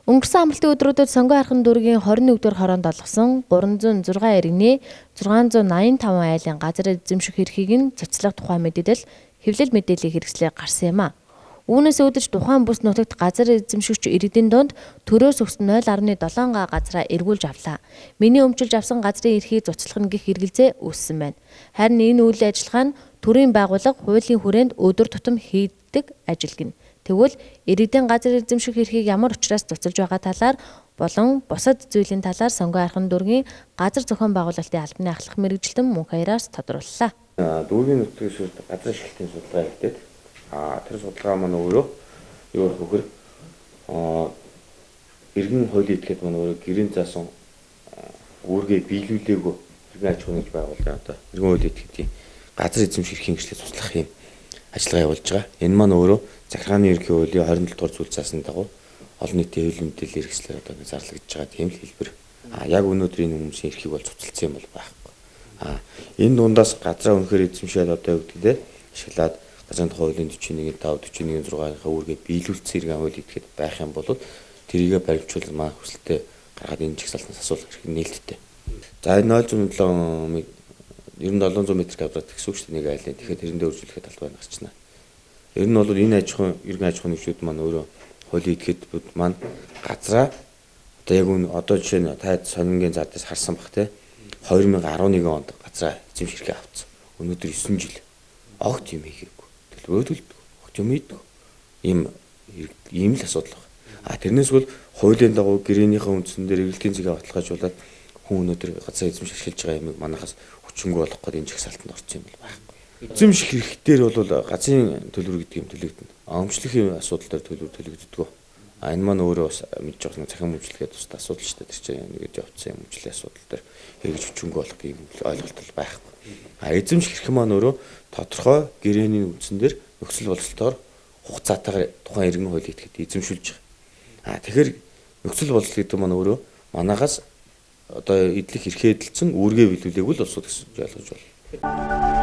Өнгөрсөн амралтын өдрүүдэд сонгон архын дүүргийн 21-р хороонд олгосон 306 иргэний 685 айлын газар эзэмших эрхийг нь цуцлах тухай мэдээлэл хэвлэл мэдээллийн хэрэгслээр гарсан юм а. Үүнээс үүдэж тухайн бүс нутагт газар эзэмшигч иргэдийн дунд төрөөс өгсөн 0.7 га газраа эргүүлж авлаа. Миний өмчилж авсан газрын эрхийг цуцлах нь гэх хэрэгэлзээ үүссэн байна. Харин энэ үйл ажиллагаа нь төрийн байгууллага хуулийн хүрээнд өдөр тутам хийдэг ажил гин. Тэгвэл иргэдийн газар эзэмших эрхийг ямар учраас цуцлж байгаа талаар болон бусад зүйлийн талаар сонгон архын дүүргийн газар зохион байгуулалтын албаны ахлах мэргэжилтэн мөн хаяраас тодрууллаа. Дүүргийн нутгийн сүлд газар ашиглалтын судалгаа хийгдээд тэр судалгаа маань өөрөө юу гэхээр иргэн хуулийн этгээд маань өөрөө гэрийн заасан үүргээ биелүүлээгүй иргэн аж ахуйн байгууллага одоо иргэн хуулийн этгээдийн газар эзэмших эрхийн гэрчлэл туслах юм ажиллагаа явуулж байгаа. Энэ маань өөрөө захиргааны ерөнхий хуулийн 27 дугаар зүйл заасан дагуу олон нийтийн хэвлэл мэдээлэл хэрэгслээр одоо зарлагдж байгаа тийм л хэлбэр. Яг өнөөдрийн хүмүүсийн эрхийг бол цуцлцсан юм бол байхгүй. Энэ дундаас газраа үнэхээр эзэмшээд одоо юу гэдэг лээ ашиглаад газрын тухай хуулийн 41.5 41.6-ийнхаа үүргээ биелүүлсэн иргэн хууль итгэхэд байх юм бол тэрийгэ баримжуулах маа хүсэлтэд гаргаад энэ чигсалтнаас асуулах хэрэг нээлттэй. За энэ 0.7 700 м квадрат гэсэн үг шүү дээ нэг айлын. Тэгэхээр тэрэндээ үржүүлэхэд талбай гарч байна. Ер нь бол энэ аж ахуйн иргэн аж ахуйн нэгжүүд маань өөрөө хуулийн этгээдүүд маань газраа одоо яг одоо жишээ нь та сонингийн задаас харсан бах те 2011 онд газраа эзэмших эрхээ авсан. Өнөөдөр 9 жил огт юм хийгээгүй. Төлөвлөлдөг, огт юм ийдэг. Ийм л асуудал байна. Тэрнээс бол хуулийн дагуу гэрээнийхээ үндсэн дээр эргэлтийн зэгээ баталгаажуулаад хүн өнөөдөр газраа эзэмших ашиглаж байгаа юмыг манайхаас хүчингүй болох гээд энэ чагсаалтанд орсон юм бол байхгүй. Эзэмших эрхтэр бол газрын төлбөр гэдэг юм төлөгдөнө. Өмчлөхийн асуудал дээр төлбөр төлөгддөг. Энэ маань өөрөө бас мэдж байгаа нэг захин өмчлөгээд тусдаа асуудал шүү дээ. Тэр чинь нэгэд явцсан юм өмчлөлийн асуудал дээр хэрэгж хүчингүй болох юм ойлголт байхгүй. Эзэмших эрх маань өөрөө тодорхой гэрээний үндсэн дээр нөхцөл боловсролтоор хугацаатайгаар тухайн иргэн хуулийг итгэхэд эзэмшүүлж байгаа. Тэгэхээр нөхцөл боловсрол гэдэг маань өөрөө манаагаас одоо эдлэх эрхээ эдэлсэн үүргээ биелүүлээг л улсууд гэсэн ойлгож байна.